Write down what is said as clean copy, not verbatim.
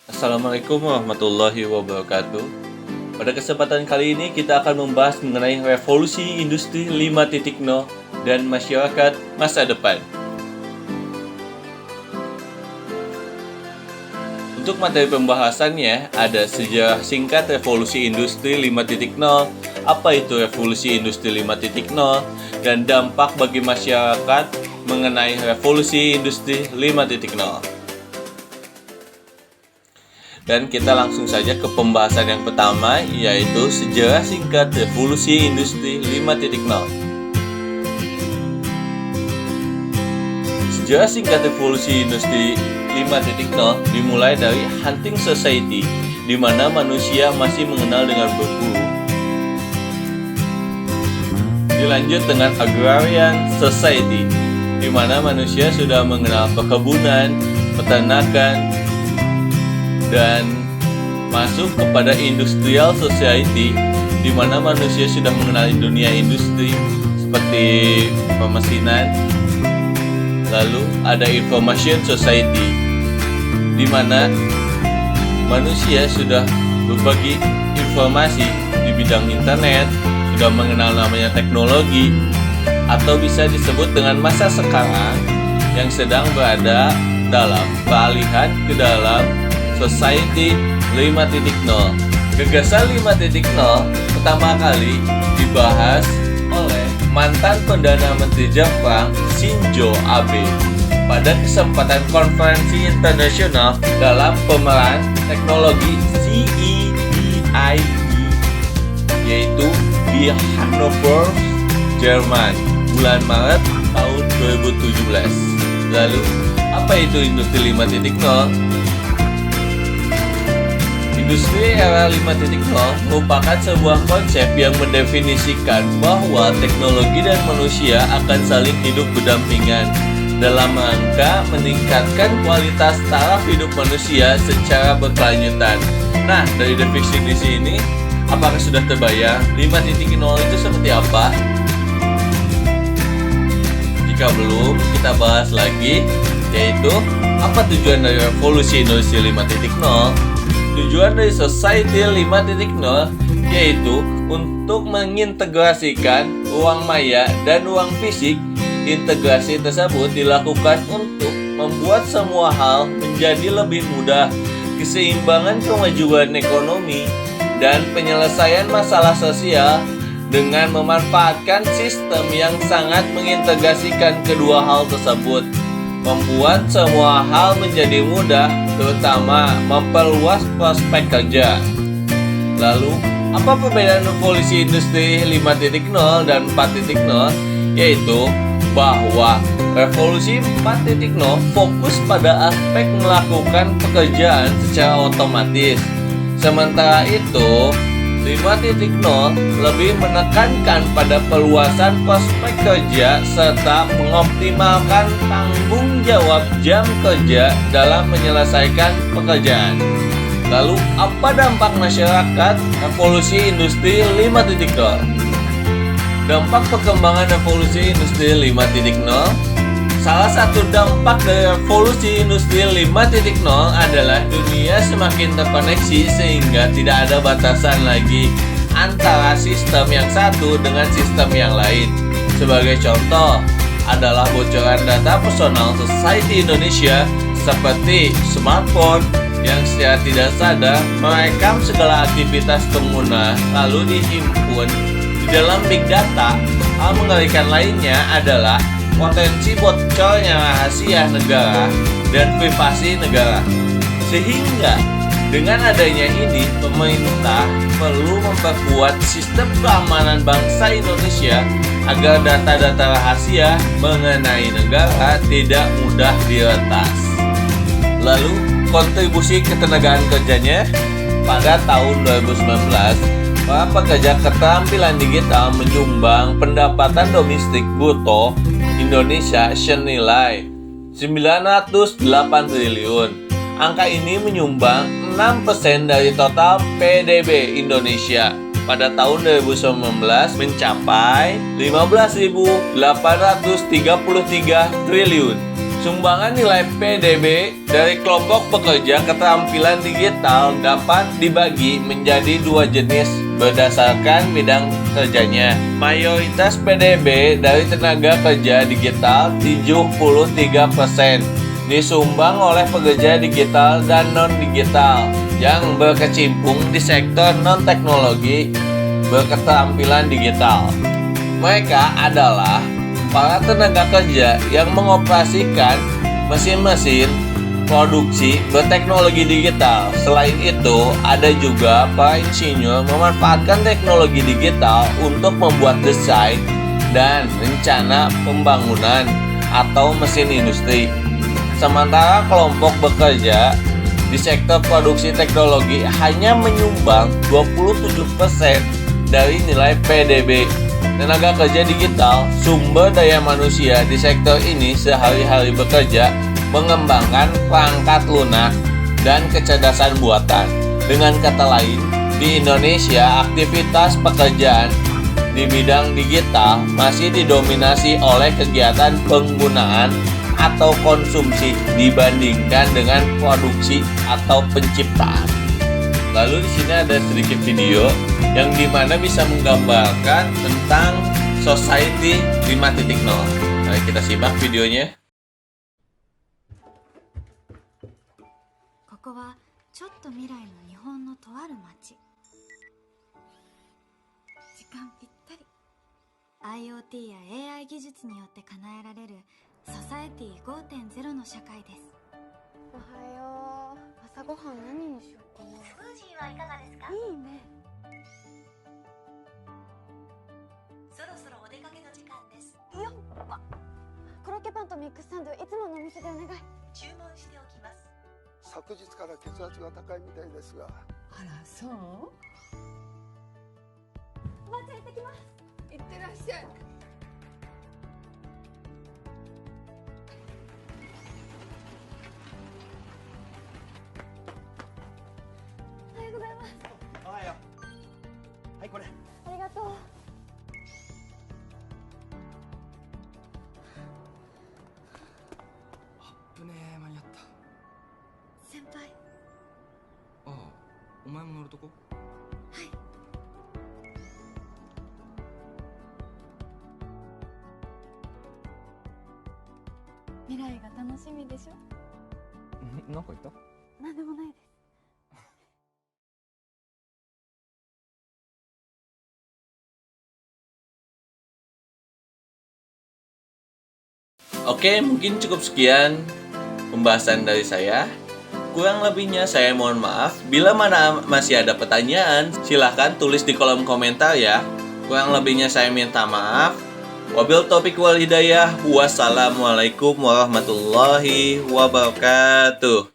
Assalamualaikum warahmatullahi wabarakatuh. Pada kesempatan kali ini kita akan membahas mengenai revolusi industri 5.0 dan masyarakat masa depan. Untuk materi pembahasannya ada sejarah singkat revolusi industri 5.0, apa itu revolusi industri 5.0, dan dampak bagi masyarakat mengenai revolusi industri 5.0. Dan kita langsung saja ke pembahasan yang pertama, yaitu sejarah singkat revolusi industri 5.0. Sejarah singkat revolusi industri 5.0 dimulai dari hunting society, di mana manusia masih mengenal dengan berburu. Dilanjut dengan agrarian society, di mana manusia sudah mengenal perkebunan, peternakan, dan masuk kepada industrial society, di mana manusia sudah mengenali dunia industri seperti pemesinan. Lalu ada information society, di mana manusia sudah berbagi informasi di bidang internet, sudah mengenal namanya teknologi, atau bisa disebut dengan masa sekarang yang sedang berada dalam peralihan ke dalam Society 5.0. Gagasan 5.0 pertama kali dibahas oleh mantan Perdana Menteri Jepang Shinzo Abe pada kesempatan konferensi internasional dalam pemeran teknologi CEDIE, yaitu di Hannover, Jerman, bulan Maret tahun 2017. Lalu, apa itu industri 5.0? Industri era 5.0 merupakan sebuah konsep yang mendefinisikan bahwa teknologi dan manusia akan saling hidup berdampingan dalam rangka meningkatkan kualitas taraf hidup manusia secara berkelanjutan. Nah, dari definisi di sini, apakah sudah terbayang 5.0 itu seperti apa? Jika belum, kita bahas lagi, yaitu apa tujuan dari revolusi industri 5.0? Tujuan dari Society 5.0 yaitu untuk mengintegrasikan ruang maya dan ruang fisik. Integrasi tersebut dilakukan untuk membuat semua hal menjadi lebih mudah, keseimbangan kemajuan ekonomi, dan penyelesaian masalah sosial dengan memanfaatkan sistem yang sangat mengintegrasikan kedua hal tersebut. Membuat semua hal menjadi mudah, terutama memperluas prospek kerja. Lalu, apa perbedaan revolusi industri 5.0 dan 4.0? Yaitu bahwa revolusi 4.0 fokus pada aspek melakukan pekerjaan secara otomatis. Sementara itu, 5.0 lebih menekankan pada perluasan prospek kerja serta mengoptimalkan tanggung jawab jam kerja dalam menyelesaikan pekerjaan. Lalu, apa dampak masyarakat revolusi industri 5.0? Dampak perkembangan revolusi industri 5.0. Salah satu dampak dari revolusi industri 5.0 adalah dunia semakin terkoneksi sehingga tidak ada batasan lagi antara sistem yang satu dengan sistem yang lain. Sebagai contoh adalah bocoran data personal society Indonesia seperti smartphone yang secara tidak sadar merekam segala aktivitas pengguna lalu dihimpun di dalam big data. Hal mengerikan lainnya adalah potensi bocornya rahasia negara dan privasi negara. Sehingga dengan adanya ini, pemerintah perlu memperkuat sistem keamanan bangsa Indonesia agar data-data rahasia mengenai negara tidak mudah diretas. Lalu, kontribusi ketenagaan kerjanya pada tahun 2019, para pekerja keterampilan digital menyumbang pendapatan domestik bruto Indonesia senilai 908 triliun. Angka ini menyumbang 6% dari total PDB Indonesia. Pada tahun 2019 mencapai 15.833 triliun. Sumbangan nilai PDB dari kelompok pekerja keterampilan digital dapat dibagi menjadi dua jenis berdasarkan bidang kerjanya. Mayoritas PDB dari tenaga kerja digital 73% disumbang oleh pekerja digital dan non-digital yang berkecimpung di sektor non-teknologi berketerampilan digital. Mereka adalah para tenaga kerja yang mengoperasikan mesin-mesin produksi berteknologi digital. Selain itu, ada juga para insinyur memanfaatkan teknologi digital untuk membuat desain dan rencana pembangunan atau mesin industri. Sementara kelompok bekerja di sektor produksi teknologi hanya menyumbang 27% dari nilai PDB. Tenaga kerja digital, sumber daya manusia di sektor ini sehari-hari bekerja mengembangkan perangkat lunak dan kecerdasan buatan. Dengan kata lain, di Indonesia aktivitas pekerjaan di bidang digital masih didominasi oleh kegiatan penggunaan atau konsumsi dibandingkan dengan produksi atau penciptaan. Lalu di sini ada sedikit video yang dimana bisa menggambarkan tentang Society 5.0. Mari kita simak videonya. ここはちょっと未来の日本のとある町。時間ぴったり。IoT や AI 技術によって叶えられるソサエティ 5.0 の社会です。おはよう。朝ごはん何にしようかな。スムージーはいかがですか？いいね。そろそろお出かけの時間です。よっ。コロッケパンとミックスサンドいつものお店でお願い。注文しておきます。昨日から血圧が高いみたいですが。あら、そう？おばあちゃん行ってきます。いってらっしゃい。おはようございます。おはよう。はい、これ。ありがとう。危ねえ、間に合った。先輩。ああ、お前も乗るとこ？はい。未来が楽しみでしょ。なんか言った？なんでもないです。Oke, mungkin cukup sekian pembahasan dari saya. Kurang lebihnya saya mohon maaf. Bila mana masih ada pertanyaan, silahkan tulis di kolom komentar ya. Kurang lebihnya saya minta maaf. Wabil taufiq wal hidayah. Wassalamualaikum warahmatullahi wabarakatuh.